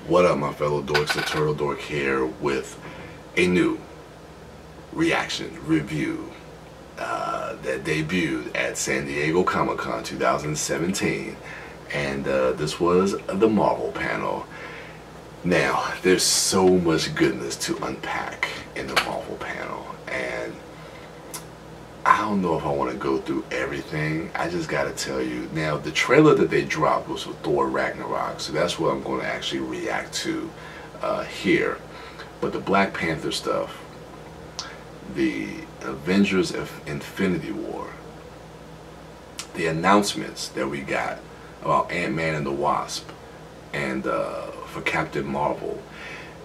What up, my fellow dorks? The Turtle Dork here with a new reaction review that debuted at San Diego Comic-Con 2017, and this was the Marvel panel. Now, there's so much goodness to unpack in the Marvel panel, and I don't know if I want to go through everything. I just gotta tell you, now the trailer that they dropped was for Thor Ragnarok, so that's what I'm going to actually react to here. But the Black Panther stuff, the Avengers of Infinity War, the announcements that we got about Ant-Man and the Wasp, and for Captain Marvel.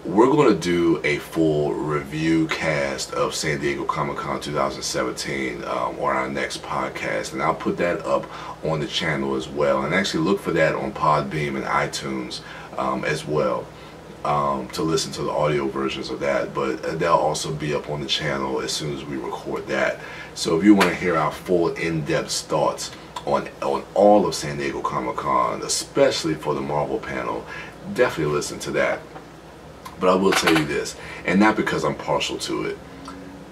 We're going to do a full review cast of San Diego Comic-Con 2017 on our next podcast, and I'll put that up on the channel as well, and actually look for that on Podbeam and iTunes as well, to listen to the audio versions of that. But they'll also be up on the channel as soon as we record that. So if you want to hear our full in-depth thoughts on all of San Diego Comic-Con, especially for the Marvel panel, definitely listen to that. But I will tell you this, and not because I'm partial to it,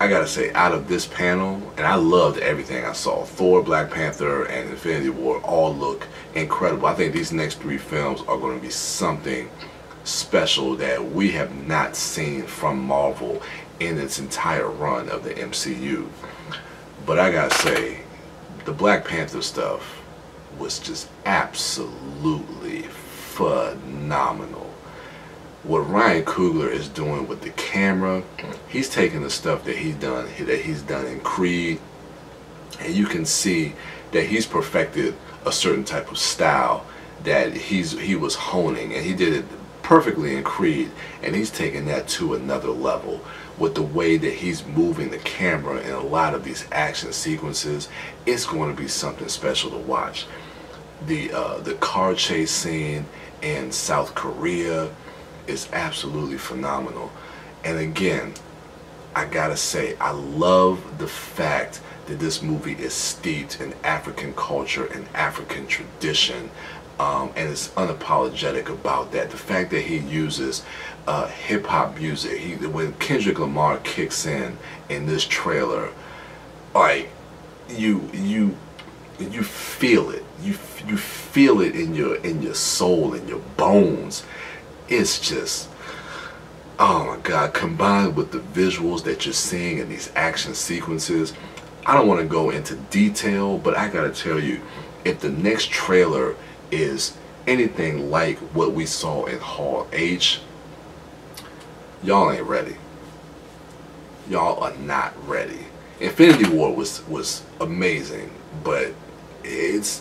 I gotta say, out of this panel, and I loved everything I saw, Thor, Black Panther, and Infinity War all look incredible. I think these next three films are going to be something special that we have not seen from Marvel in its entire run of the MCU. But I gotta say, the Black Panther stuff was just absolutely phenomenal. What Ryan Coogler is doing with the camera, he's taking the stuff that he's done in Creed, and you can see that he's perfected a certain type of style that he was honing, and he did it perfectly in Creed, and he's taking that to another level with the way that he's moving the camera in a lot of these action sequences. It's going to be something special to watch. The car chase scene in South Korea is absolutely phenomenal. And again, I gotta say, I love the fact that this movie is steeped in African culture and African tradition, and is unapologetic about that. The fact that he uses hip-hop music, when Kendrick Lamar kicks in this trailer, like you feel it. You feel it in your soul, in your bones. It's just, oh my God, combined with the visuals that you're seeing in these action sequences. I don't want to go into detail, but I gotta tell you, if the next trailer is anything like what we saw in Hall H, y'all ain't ready. Y'all are not ready. Infinity War was amazing, but it's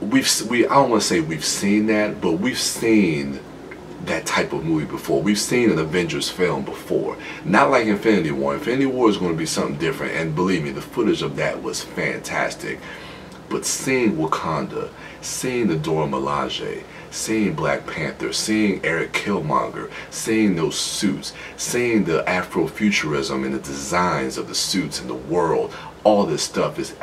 I don't want to say we've seen that, but we've seen that type of movie before. We've seen an Avengers film before. Not like Infinity War. Infinity War is going to be something different, and believe me, the footage of that was fantastic. But seeing Wakanda, seeing the Dora Milaje, seeing Black Panther, seeing Eric Killmonger, seeing those suits, seeing the Afrofuturism and the designs of the suits in the world, all this stuff is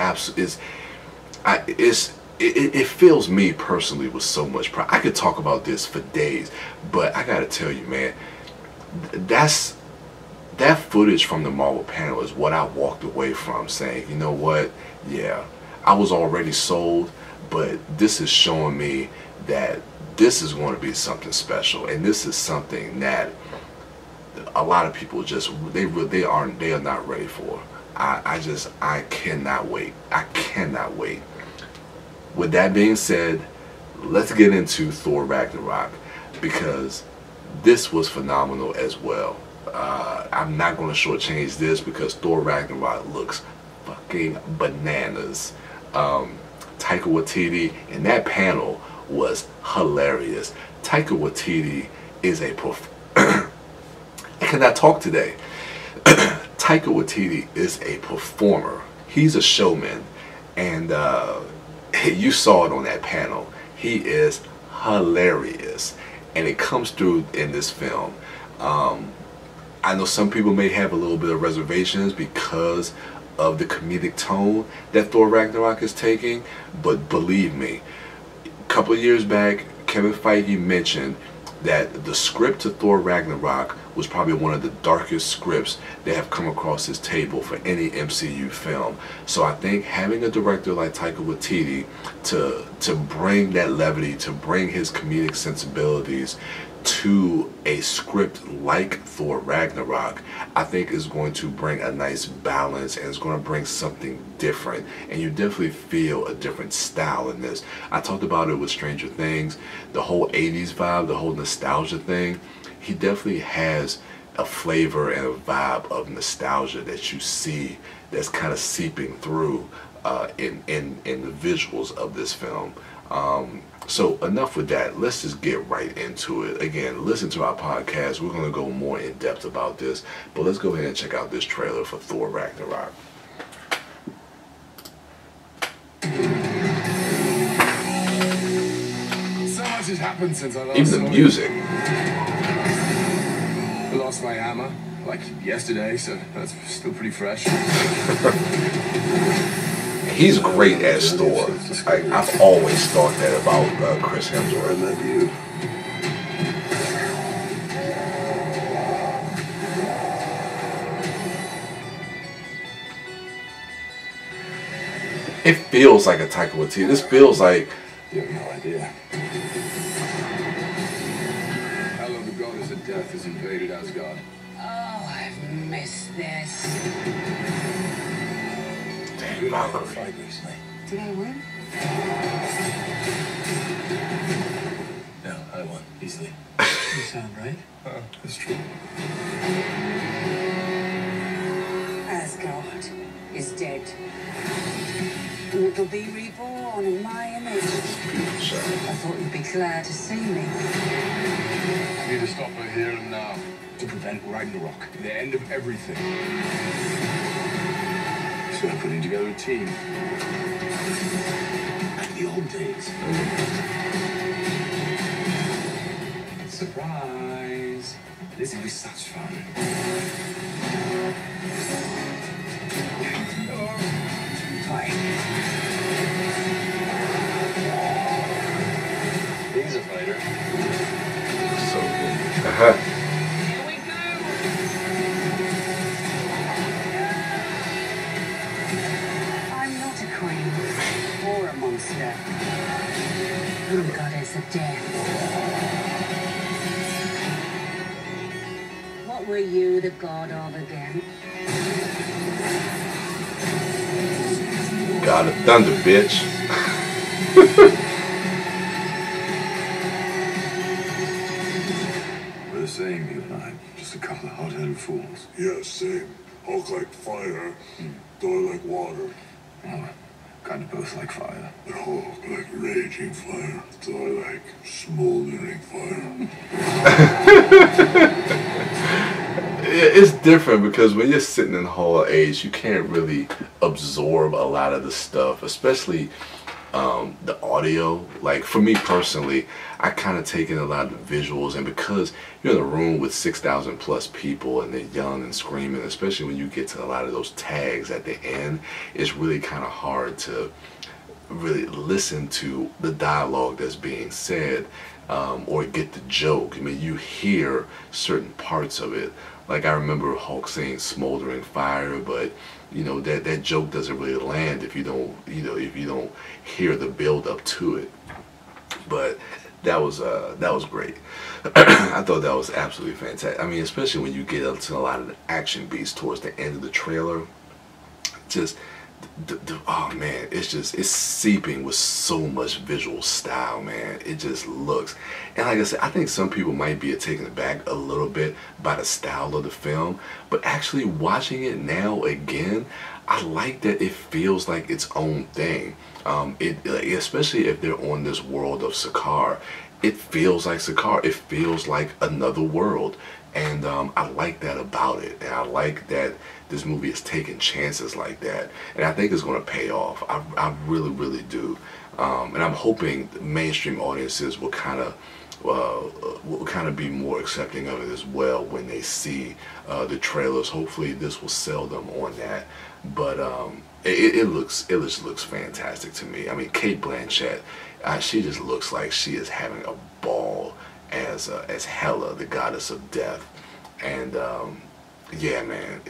it fills me personally with so much pride. I could talk about this for days, but I gotta tell you, man, that footage from the Marvel panel is what I walked away from saying, you know what, yeah, I was already sold, but this is showing me that this is going to be something special, and this is something that a lot of people just they are not ready for. I cannot wait. I cannot wait. With that being said, let's get into Thor Ragnarok, because this was phenomenal as well. I'm not going to shortchange this because Thor Ragnarok looks fucking bananas. Taika Waititi in that panel was hilarious. Taika Waititi is a I cannot talk today. Taika Waititi is a performer. He's a showman, and you saw it on that panel. He is hilarious, and it comes through in this film. I know some people may have a little bit of reservations because of the comedic tone that Thor Ragnarok is taking, but believe me, a couple of years back, Kevin Feige mentioned that the script to Thor Ragnarok was probably one of the darkest scripts that have come across this table for any MCU film. So I think having a director like Taika Waititi to bring that levity, to bring his comedic sensibilities to a script like Thor Ragnarok, I think is going to bring a nice balance, and it's going to bring something different, and you definitely feel a different style in this. I talked about it with Stranger Things, the whole 80s vibe, the whole nostalgia thing. He definitely has a flavor and a vibe of nostalgia that you see that's kind of seeping through in the visuals of this film. So enough with that. Let's just get right into it. Again, listen to our podcast. We're going to go more in depth about this, but let's go ahead and check out this trailer for Thor Ragnarok. So much has happened since I last Even the music. I lost my hammer, like yesterday, so that's still pretty fresh. He's great as Thor. I've always thought that about Chris Hemsworth. I love you. It feels like a Taika Waititi. This feels like... You have no idea. How long the goddess of death has invaded Asgard? Oh, I've missed this. Damn, Valkyrie. Fight recently. Did I win? No, I won easily. You sound right. That's true. Asgard is dead. And it'll be reborn in my image. I thought you'd be glad to see me. I need to stop her here and now to prevent Ragnarok, the end of everything. So I'm putting together a team. Like the old days. Surprise! This will be such fun. Fine. He's a fighter. So good. Here we go! I'm not a queen or a monster. I'm the goddess of death. What were you the god of again? God of Thunder, bitch. We're the same, you and I. Just a couple of hot-headed fools. Yeah, same. Hulk like fire, Thor like water. Well, kind of both like fire. But Hulk like raging fire, Thor like smoldering fire. It's different because when you're sitting in Hall of Age, you can't really absorb a lot of the stuff, especially the audio. Like for me personally, I kind of take in a lot of the visuals, and because you're in a room with 6,000 plus people and they're young and screaming, especially when you get to a lot of those tags at the end, it's really kind of hard to really listen to the dialogue that's being said or get the joke. I mean, you hear certain parts of it. Like I remember Hulk saying smoldering fire, but you know that joke doesn't really land if you don't if you don't hear the build up to it. But that was great. I thought that was absolutely fantastic. I mean, especially when you get up to a lot of the action beats towards the end of the trailer. Just oh man, it's seeping with so much visual style, man. It just looks, and like I said, I think some people might be taken aback a little bit by the style of the film, but actually watching it now again, I like that it feels like its own thing. Especially if they're on this world of Sakaar, it feels like Sakaar. It feels like another world. And I like that about it, and I like that this movie is taking chances like that, and I think it's going to pay off. I really, really do, and I'm hoping the mainstream audiences will kind of be more accepting of it as well when they see the trailers. Hopefully, this will sell them on that. But it just looks fantastic to me. I mean, Cate Blanchett, she just looks like she is having a ball as Hela, the goddess of death. And yeah, man,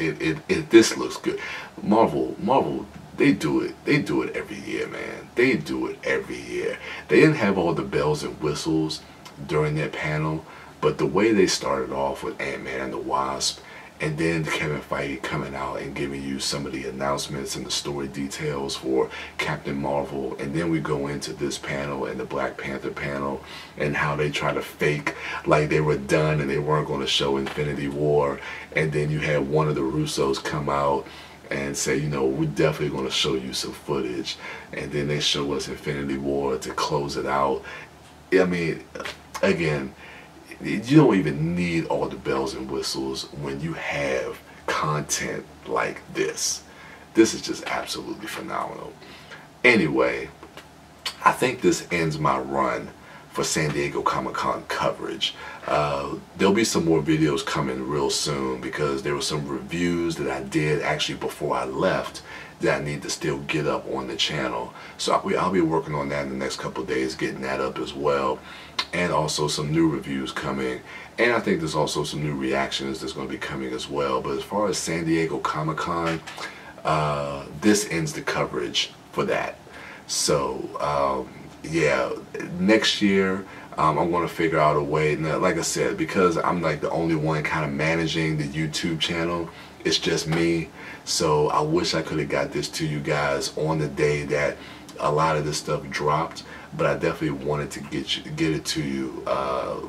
this looks good. Marvel, they do it every year, man. They do it every year. They didn't have all the bells and whistles during that panel, but the way they started off with Ant-Man and the Wasp, and then Kevin Feige coming out and giving you some of the announcements and the story details for Captain Marvel, and then we go into this panel and the Black Panther panel, and how they try to fake like they were done and they weren't going to show Infinity War, and then you had one of the Russos come out and say, you know, we're definitely going to show you some footage, and then they show us Infinity War to close it out. I mean, again, you don't even need all the bells and whistles when you have content like this. This is just absolutely phenomenal. Anyway, I think this ends my run for San Diego Comic-Con coverage. There'll be some more videos coming real soon, because there were some reviews that I did actually before I left that I need to still get up on the channel. So I'll be working on that in the next couple of days, getting that up as well. And also some new reviews coming. And I think there's also some new reactions that's going to be coming as well. But as far as San Diego Comic-Con, this ends the coverage for that. So yeah, next year I'm going to figure out a way. Now, like I said, because I'm like the only one kind of managing the YouTube channel, it's just me. So I wish I could have got this to you guys on the day that a lot of this stuff dropped, but I definitely wanted to get it to you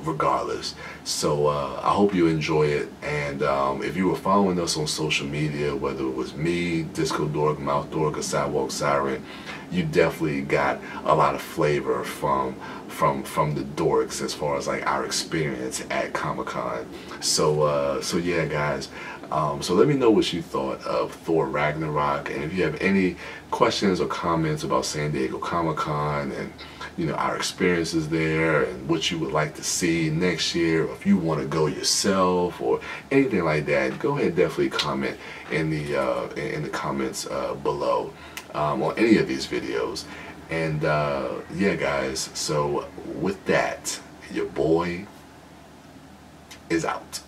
regardless. So I hope you enjoy it, and if you were following us on social media, whether it was me, Disco Dork, Mouth Dork, or Sidewalk Siren, you definitely got a lot of flavor from the dorks as far as like our experience at Comic-Con. So yeah, guys. So let me know what you thought of Thor Ragnarok, and if you have any questions or comments about San Diego Comic-Con and, you know, our experiences there and what you would like to see next year, or if you want to go yourself or anything like that, go ahead and definitely comment in the comments below on any of these videos. And yeah, guys, so with that, your boy is out.